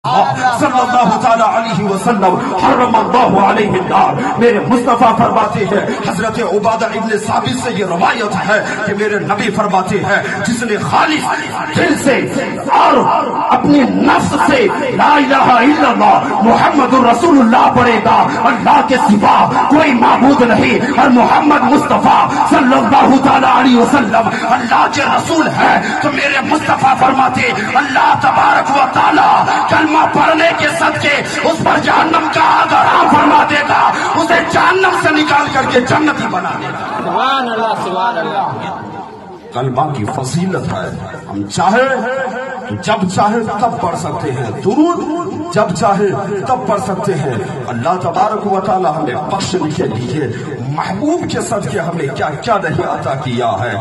صلی اللہ تعالی علیہ وسلم حرم اللہ علیہ النار. میرے مصطفیٰ فرماتے ہیں، حضرت عبادہ ابن ثابت سے یہ روایت ہے کہ میرے نبی فرماتے ہیں، جس نے خالص دل سے اور اپنی نفس سے لا الہ الا اللہ محمد رسول اللہ پڑھے گا، اللہ کے سوا کوئی معبود نہیں اور محمد مصطفیٰ صلی اللہ تعالی علیہ وسلم اللہ کے رسول ہے، تو میرے مصطفیٰ فرماتے اللہ تبارک و تعالی پڑھنے کے صدقے اس پر جہنم کا آگ حرام فرما دے گا، اسے جہنم سے نکال کر کے جنتی بنا دے گا. سبحان اللہ سبحان اللہ. کلمہ کی فضیلت ہے، ہم چاہے تو جب چاہے تب پڑھ سکتے ہیں، درود جب چاہے تب پڑھ سکتے ہیں. اللہ تبارک و تعالی ہمیں بخشنے کے لیے محبوب کے صدقے ہمیں کیا کیا نہیں عطا کیا ہے.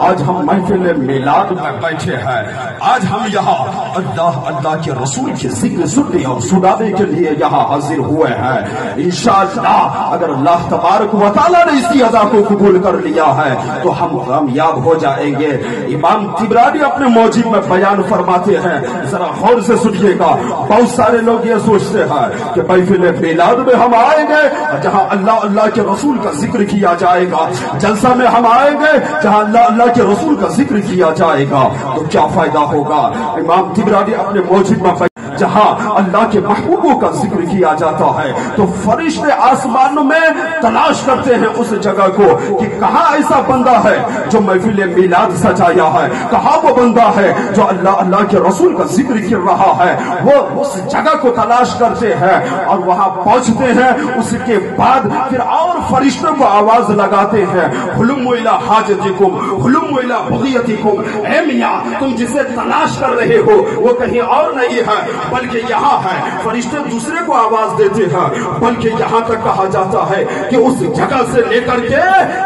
آج ہم محفل میلاد میں بیٹھے ہیں، آج ہم یہاں اللہ کے رسول کے ذکر سننے اور سنانے کے لیے یہاں حاضر ہوئے ہیں. انشاءاللہ اگر اللہ تبارک و تعالی نے اسی ادا کو قبول کر لیا ہے تو ہم کامیاب ہو جائیں گے. امام طبرانی اپنے موجب میں بیان فرماتے ہیں، ذرا غور سے سنیے گا. بہت سارے لوگ یہ سوچتے ہیں کہ محفل میلاد میں ہم آئیں گے جہاں اللہ کے رسول کا ذکر کیا جائے گا، جلسہ میں ہم آئیں گے جہاں اللہ کے رسول کا ذکر کیا جائے گا، تو کیا فائدہ ہوگا. امام طبرانی اپنے موجب میں جہاں اللہ کے محبوبوں کا ذکر کیا جاتا ہے تو فرشتے آسمان میں تلاش کرتے ہیں اس جگہ کو کہ کہاں ایسا بندہ ہے جو محفل میلاد سجایا ہے، کہاں وہ بندہ ہے جو اللہ کے رسول کا ذکر کر رہا ہے. وہ اس جگہ کو تلاش کرتے ہیں اور وہاں پہنچتے ہیں. اس کے بعد پھر اور فرشتوں کو آواز لگاتے ہیں، حلم الی حاجتکم حلم الی بغیتکم، اے میاں تم جسے تلاش کر رہے ہو وہ کہیں اور نہیں ہے بلکہ یہاں ہے. فرشتے دوسرے کو آواز دیتے ہیں، بلکہ یہاں تک کہا جاتا ہے کہ اس جگہ سے لے کر کے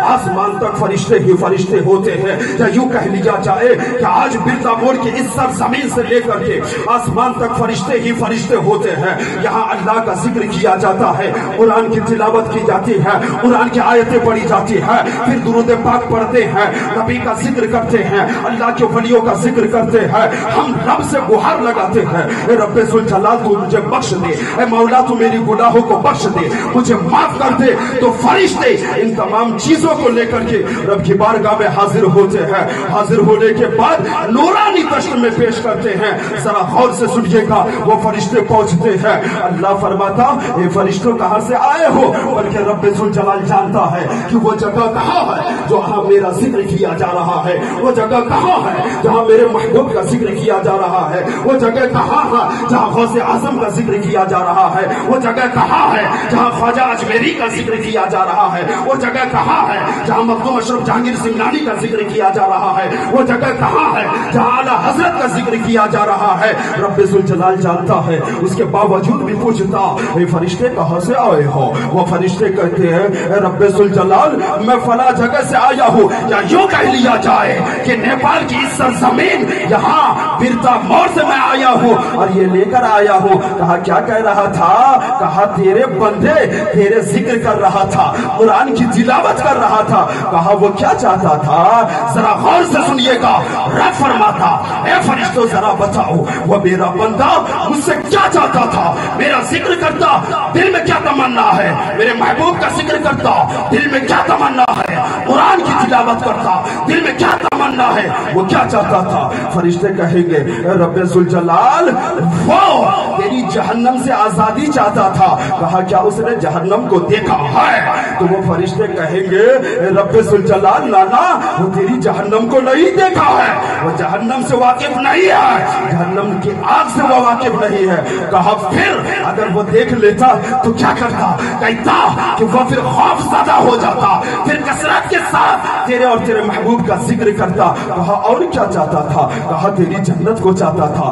آسمان تک فرشتے ہی فرشتے ہوتے ہیں. یا یوں کہہ لیا جائے کہ آج برتا موڑ کی اس سرزمین سے لے کر کے آسمان تک فرشتے ہی فرشتے ہوتے ہیں. یہاں اللہ کا ذکر کیا جاتا ہے، قرآن کی تلاوت کی جاتی ہے، قرآن کی آیتیں پڑھی جاتی ہے، پھر درود پاک پڑھتے ہیں، نبی کا ذکر کرتے ہیں، اللہ کے ولیوں کا ذکر کرتے ہیں. ہم رب سے گہار لگاتے ہیں، اے رب ذوالجلال تو مجھے بخش دے، اے مولا تو میری گناہوں کو بخش دے، مجھے معاف کر دے. تو فرشتے ان تمام چیزوں کو لے کر کے رب کی بارگاہ میں حاضر ہوتے ہیں. حاضر ہونے کے بعد نورانی دشت میں پیش کرتے ہیں. ذرا غور سے سنیے گا. وہ فرشتے پہنچتے ہیں، اللہ فرماتا اے فرشتوں کہاں سے آئے ہو، بلکہ رب ذوالجلال جانتا ہے کہ وہ جگہ کہاں ہے جہاں میرا ذکر کیا جا رہا ہے، وہ جگہ کہاں ہے جہاں میرے محبوب کا ذکر کیا جا رہا ہے، وہ جگہ کہاں ہے جہاں غوث اعظم کا ذکر کیا جا رہا ہے، وہ جگہ کہاں ہے جہاں خواجہ اجمیری کا ذکر کیا جا رہا ہے، وہ جگہ کہاں ہے جہاں مخدوم اشرف جہانگیر سمنانی کا ذکر کیا جا رہا ہے، وہ جگہ کہاں ہے جہاں اعلیٰ حضرت کا ذکر کیا جا رہا ہے. رب ذوالجلال جانتا ہے، اس کے باوجود بھی پوچھتا اے فرشتے کہاں سے آئے ہو. وہ فرشتے کہتے ہیں اے رب ذوالجلال میں فلاں جگہ سے آیا ہوں. یا یوں کہہ لیا جائے کہ نیپال کی اس سرزمین یہاں برتا مور سے میں آیا ہوں اور یہ لے کر آیا ہوں. کہا کیا کہہ رہا تھا؟ کہا تیرے بندے تیرے ذکر کر رہا تھا، قرآن کی تلاوت کر رہا تھا. کہا وہ کیا چاہتا تھا؟ ذرا غور سے سنیے گا. رب فرماتا اے فرشتوں ذرا بتاؤ وہ میرا بندہ مجھ سے کیا چاہتا تھا. میرا ذکر کرتا دل میں کیا تمنا ہے، میرے محبوب کا ذکر کرتا دل میں کیا تمنا ہے، قرآن کی تلاوت کرتا دل میں کیا تمنا ہے، وہ کیا چاہتا تھا. فرشتے کہیں گے اے رب ذوالجلال وہ تیری جہنم سے آزادی چاہتا تھا. کہا کیا اس نے جہنم کو دیکھا ہے؟ تو وہ فرشتے کہیں گے رب ذوالجلال لانا وہ تیری جہنم کو نہیں دیکھا ہے، وہ جہنم سے واقف نہیں ہے، جہنم کی آگ سے وہ واقف نہیں ہے. کہا پھر اگر وہ دیکھ لیتا تو کیا کرتا؟ کہتا کہ وہ پھر خوف زدہ ہو جاتا، پھر کثرت کے ساتھ تیرے اور تیرے محبوب کا ذکر کرتا. کہا اور کیا چاہتا تھا؟ کہا تیری جنت کو چاہتا تھا.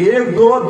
1, 2,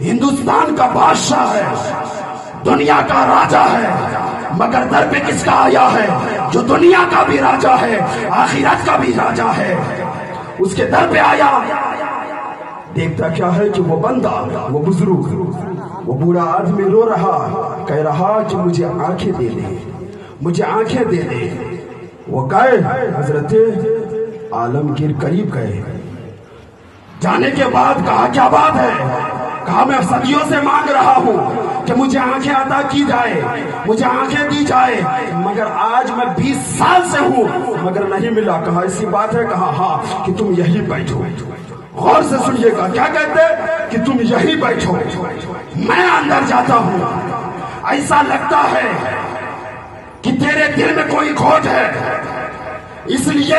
ہندوستان کا بادشاہ ہے، دنیا کا راجا ہے، مگر در پہ کس کا آیا ہے؟ جو دنیا کا بھی راجا ہے، آخرت کا بھی راجا ہے، اس کے در پہ آیا۔ دیکھتا کیا ہے کہ وہ بندہ، وہ بزرگ، وہ بوڑھا آدمی رو رہا، کہہ رہا کہ مجھے آنکھیں دے دے، مجھے آنکھیں دے دے۔ وہ گئے، حضرت عالمگیر قریب گئے، جانے کے بعد کہا کیا بات ہے؟ کہا میں صدیوں سے مانگ رہا ہوں کہ مجھے آنکھیں عطا کی جائے، مجھے آنکھیں دی جائے، مگر آج میں 20 سال سے ہوں مگر نہیں ملا۔ کہا ایسی بات ہے؟ کہا ہاں، کہ تم یہی بیٹھو۔ غور سے سنیے گا، کیا کہتے کہ تم یہی بیٹھو، میں اندر جاتا ہوں۔ ایسا لگتا ہے کہ تیرے دل میں کوئی کھوٹ ہے، اس لیے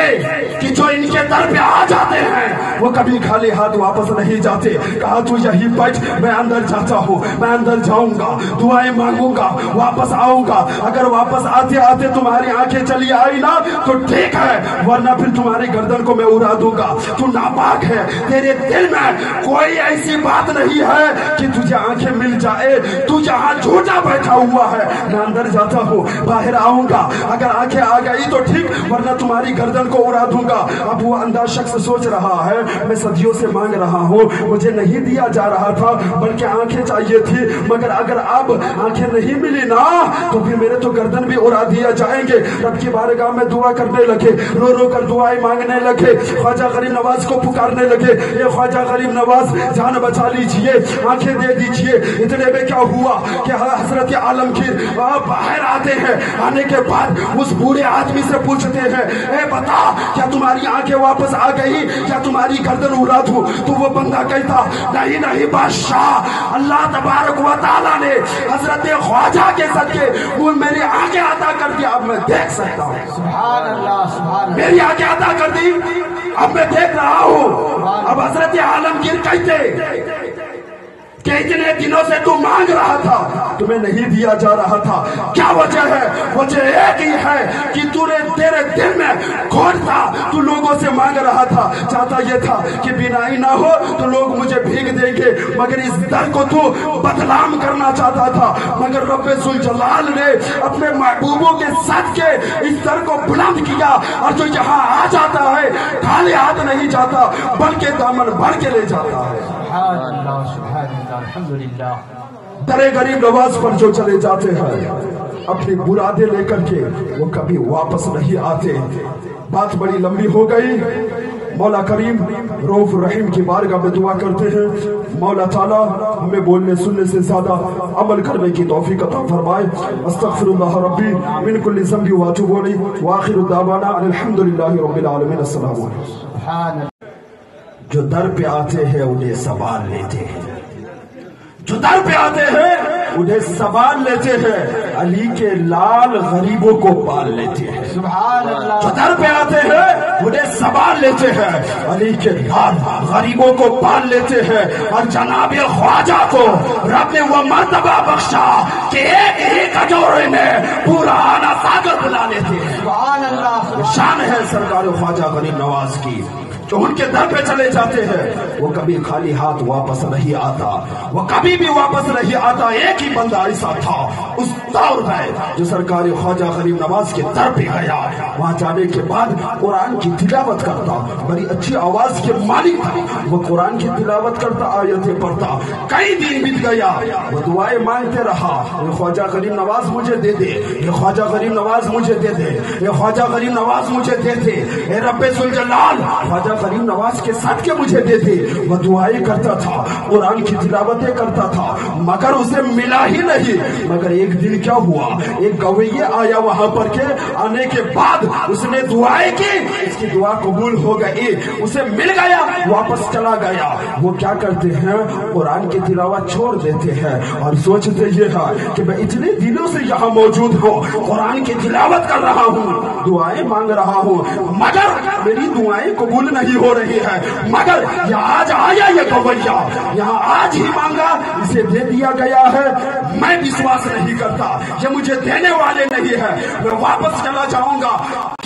کہ جو ان کے در پہ آ جاتے ہیں وہ کبھی خالی ہاتھ واپس نہیں جاتے۔ کہا تو یہی بیٹھ، میں اندر جاتا ہوں، میں اندر جاؤں گا، دعائیں مانگوں گا، واپس آؤں گا۔ اگر واپس آتے آتے تمہاری آنکھیں چلی آئی نا تو ٹھیک ہے، ورنہ پھر تمہاری گردن کو میں اڑا دوں گا۔ تو ناپاک ہے، تیرے دل میں کوئی ایسی بات نہیں ہے کہ تجھے آنکھیں مل جائے، تو یہاں جھوٹا بیٹھا ہوا ہے۔ میں اندر جاتا ہوں، باہر آؤں گا، اگر آنکھیں آ گئی تو ٹھیک، ورنہ تمہاری گردن کو اڑا دوں گا۔ اب وہ اندھا شخص سوچ رہا ہے میں صدیوں سے مانگ رہا ہوں، مجھے نہیں دیا جا رہا تھا بلکہ آنکھیں چاہیے تھی، مگر اگر اب آنکھیں نہیں ملی نا تو پھر میرے تو گردن بھی اڑا دیا جائیں گے۔ رب کی بارگاہ میں دعا کرنے لگے، رو رو کر دعائیں مانگنے لگے، خواجہ غریب نواز کو پکارنے لگے، اے خواجہ غریب نواز جان بچا لیجئے، آنکھیں دے دیجئے۔ اتنے میں کیا ہوا کہ حضرت عالمگیر باہر آتے ہیں، آنے کے بعد اس بوڑھے آدمی سے پوچھتے ہیں اے بتا کیا تمہاری آنکھیں واپس آ گئی، کیا تمہاری گردن اڑا دوں؟ تو وہ بندہ کہتا نہیں نہیں بادشاہ، اللہ تبارک و تعالیٰ نے حضرت خواجہ کے صدقے وہ میری آنکھیں عطا کر دی، اب میں دیکھ سکتا ہوں۔ سبحان اللہ، سبحان اللہ۔ میری آنکھیں عطا کر دی، اب میں دیکھ رہا ہوں۔ اب حضرت عالمگیر کہتے کہ اتنے دنوں سے تو مانگ رہا تھا، تمہیں نہیں دیا جا رہا تھا، کیا وجہ ہے؟ وجہ ایک ہی ہے کہ تیرے دل میں کھوٹ تھا، تو لوگوں سے مانگ رہا تھا، چاہتا یہ تھا کہ بینائی نہ ہو تو لوگ مجھے بھیگ دیں گے، مگر اس در کو تو بدنام کرنا چاہتا تھا، مگر رب ذوالجلال نے اپنے محبوبوں کے صدقے اس در کو بلند کیا، اور جو یہاں آ جاتا ہے خالی ہاتھ نہیں جاتا بلکہ دامن بھر کے لے جاتا ہے۔ سبحان اللہ، سبحان اللہ، الحمدللہ۔ در غریب نواز پر جو چلے جاتے ہیں اپنی مرادیں لے کر کے وہ کبھی واپس نہیں آتے۔ بات بڑی لمبی ہو گئی، مولا کریم رؤوف رحیم کی بارگاہ میں دعا کرتے ہیں مولا تعالیٰ ہمیں بولنے سننے سے زیادہ عمل کرنے کی توفیق عطا فرمائے۔ استغفر اللہ ربی من کل ذنب واتوب الیہ وآخر دعوانا الحمدللہ رب العالمین۔ السلام علیکم۔ سبحان اللہ۔ جو در پہ آتے ہیں انہیں سنبھال لیتے ہیں، جو در پہ آتے ہیں انہیں سنبھال لیتے ہیں، علی کے لال غریبوں کو پال لیتے ہیں۔ سبحان اللہ۔ جو در پہ آتے ہیں انہیں سنبھال لیتے ہیں، علی کے لال غریبوں کو پال لیتے ہیں، اور جناب خواجہ کو رب نے وہ مرتبہ بخشا کہ ایک ہی کٹورے میں پورا آنا ساگر بلا لیتے ہیں۔ سبحان اللہ۔ شان ہے سرکار خواجہ غریب نواز کی، جو ان کے در پہ چلے جاتے ہیں وہ کبھی خالی ہاتھ واپس نہیں آتا، وہ کبھی بھی واپس نہیں آتا۔ ایک ہی بندہ ایسا تھا اس دور میں جو سرکار خواجہ غریب نواز کے در پہ گیا، وہاں جانے کے بعد قرآن کی تلاوت کرتا، بڑی اچھی آواز کے مالک تھا، وہ قرآن کی تلاوت کرتا، آیتیں پڑھتا، کئی دن بیت گیا، وہ دعائیں مانگتے رہا، یہ خواجہ غریب نواز مجھے دے دے، یہ خواجہ غریب نواز مجھے دے دے، یہ خواجہ غریب نواز مجھے دے دے، اے رب ذوالجلال خواجہ غریب نواز کے ساتھ کے مجھے دے دے۔ وہ دعائیں کرتا تھا، قرآن کی تلاوتیں کرتا تھا، مگر اسے ملا ہی نہیں۔ مگر ایک دن کیا ہوا، ایک گویہ آیا وہاں پر کے، آنے کے بعد اس نے دعائیں کی، اس کی دعا قبول ہو گئی، اسے مل گیا، واپس چلا گیا۔ وہ کیا کرتے ہیں، قرآن کی تلاوت چھوڑ دیتے ہیں اور سوچتے یہ ہے کہ میں اتنے دنوں سے یہاں موجود ہوں، قرآن کی تلاوت کر رہا ہوں، دعائیں مانگ رہا ہوں، مگر میری دعائیں قبول نہیں ہو رہی ہے، مگر یہ آج آیا یہ گویہ، یہاں آج ہی مانگا اسے دے دیا گیا ہے، میں وشواس نہیں کرتا یہ مجھے دینے والے نہیں ہے، میں واپس چلا جاؤں گا۔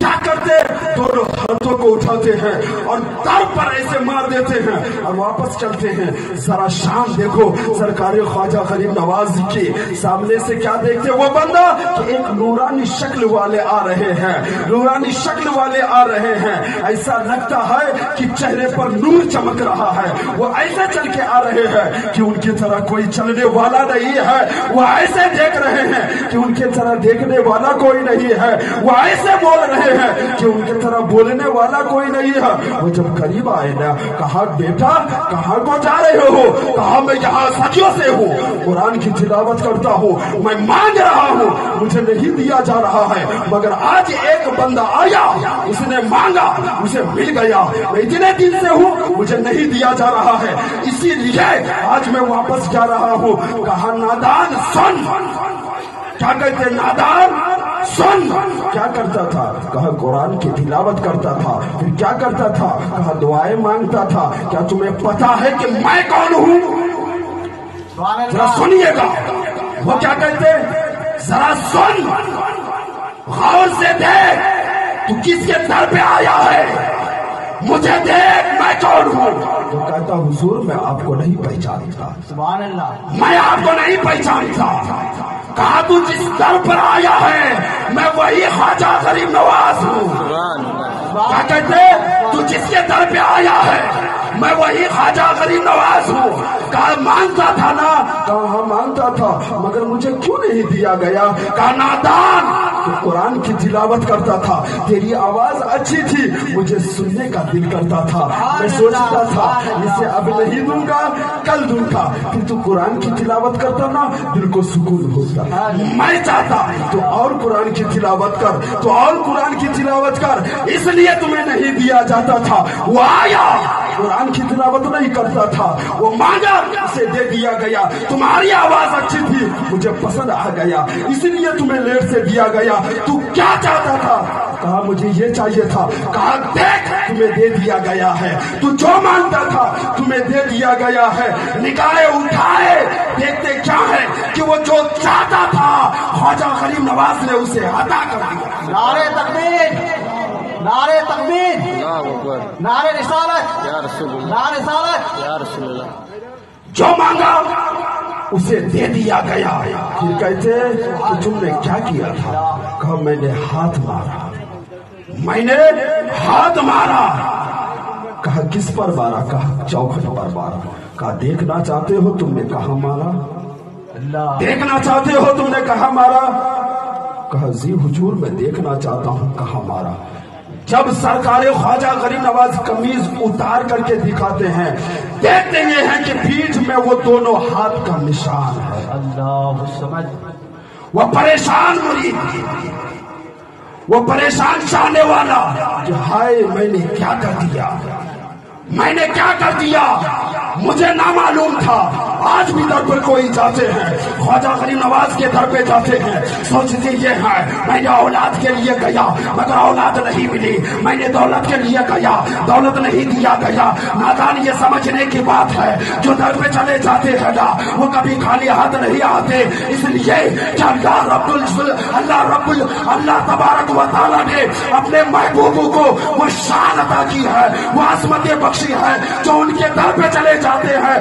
کیا کرتے؟ دونوں ہاتھوں کو اٹھاتے ہیں اور در پر ایسے مار دیتے ہیں اور واپس چلتے ہیں. ذرا شان دیکھو سرکار خواجہ غریب نواز کے سامنے سے کیا دیکھتے وہ بندہ کہ ایک نورانی شکل والے آ رہے ہیں, نورانی شکل والے آ رہے ہیں. ایسا لگتا ہے کہ چہرے پر نور چمک رہا ہے. وہ ایسے چل کے آ رہے ہیں کہ ان کی طرح کوئی چلنے والا نہیں ہے. وہ ایسے دیکھ رہے ہیں کہ ان کی طرح دیکھنے والا کوئی نہیں ہے. وہ ایسے بول رہے ہیں کہ ان کی طرح بولنے والا کوئی نہیں ہے. وہ جب قریب آئے نا, کہا بیٹا کہاں کو جا رہے ہو؟ کہا میں یہاں صدیوں سے ہوں, قرآن کی تلاوت کرتا ہوں, میں مانگ رہا ہوں, مجھے نہیں دیا جا رہا ہے, مگر آج ایک بندہ آیا, اس نے مانگا, اسے مل گیا. میں اتنے دن سے ہوں, مجھے نہیں دیا جا رہا ہے, اسی لیے آج میں واپس جا رہا ہوں. کہا نادان سن. کیا کہتے نادان سن. کیا کرتا تھا؟ کہا قرآن کی تلاوت کرتا تھا. پھر کیا کرتا تھا؟ کہا دعائیں مانگتا تھا. کیا تمہیں پتا ہے کہ میں کون ہوں؟ ذرا سنیے گا. وہ کیا کہتے؟ ذرا سن, غور سے دیکھ, تو کس کے در پہ آیا ہے, مجھے دیکھ میں کون ہوں. تو کہتا حضور میں آپ کو نہیں پہچانتا. سبحان اللہ. میں آپ کو نہیں پہچانتا. کہا تو جس در پر آیا ہے میں وہی خواجہ غریب نواز ہوں. کیا کہتے؟ تو جس کے در پہ آیا ہے میں وہی خواجہ غریب نواز ہوں. کہا مانگتا تھا نا؟ کہا ہاں مانگتا تھا, مگر مجھے کیوں نہیں دیا گیا؟ کہا نادان, تو قرآن کی تلاوت کرتا تھا, تیری آواز اچھی تھی, مجھے سننے کا دل کرتا تھا, میں سوچتا تھا اسے اب نہیں دوں گا, کل دوں گا. پھر تو قرآن کی تلاوت کرتا نا, دل کو سکون ہوتا. میں چاہتا تو اور قرآن کی تلاوت کر, تو اور قرآن کی تلاوت کر, اس لیے تمہیں نہیں دیا جاتا تھا. وہ آیا, قرآن کی تلاوت نہیں کرتا تھا, وہ مانگا, اسے دے دیا گیا. تمہاری آواز اچھی تھی, مجھے پسند آ گیا, اس لیے تمہیں لیٹ سے دیا گیا. تو کیا چاہتا تھا؟ کہا مجھے یہ چاہیے تھا. کہا دیکھ تمہیں دے دیا گیا ہے, تو جو مانگتا تھا تمہیں دے دیا گیا ہے. نگاہیں اٹھائے دیکھتے کیا ہے کہ وہ جو چاہتا تھا خواجہ غریب نواز نے اسے عطا کر دیا. نعرہ تکبیر, نعرہ تکبیر, نعرہ رسالت, نعرہ رسالت, یا رسول اللہ. جو مانگا اسے دے دیا گیا. پھر کہتے کہ تم نے کیا کیا تھا؟ کہا میں نے ہاتھ مارا, میں نے ہاتھ مارا. کہا کس پر مارا؟ کہا چوکھٹ پر مارا. کہا دیکھنا چاہتے ہو تم نے کہاں مارا؟ دیکھنا چاہتے ہو تم نے کہاں مارا؟ کہا جی حضور میں دیکھنا چاہتا ہوں کہاں مارا. جب سرکار خواجہ غریب نواز قمیض اتار کر کے دکھاتے ہیں, دیکھتے یہ ہیں کہ پیٹھ میں وہ دونوں ہاتھ کا نشان ہے. اللہ سمجھ. وہ پریشان مرید, وہ پریشان چاہنے والا کہ ہائے میں نے کیا کر دیا, میں نے کیا کر دیا, مجھے نہ معلوم تھا. آج بھی در پر کوئی جاتے ہیں, خواجہ غریب نواز کے در پہ جاتے ہیں, سوچتے یہ ہے میں نے اولاد کے لیے گیا مگر اولاد نہیں ملی, میں نے دولت کے لیے گیا دولت نہیں دیا گیا. نادان یہ سمجھنے کی بات ہے, جو در پہ چلے جاتے ہیں نا وہ کبھی خالی ہاتھ نہیں آتے. اس لیے کہ اللہ تبارک و تعالیٰ نے اپنے محبوبوں کو وہ شان عطا کی ہے, وہ عظمتیں بخشی ہے جو ان کے در پہ چلے جاتے ہیں.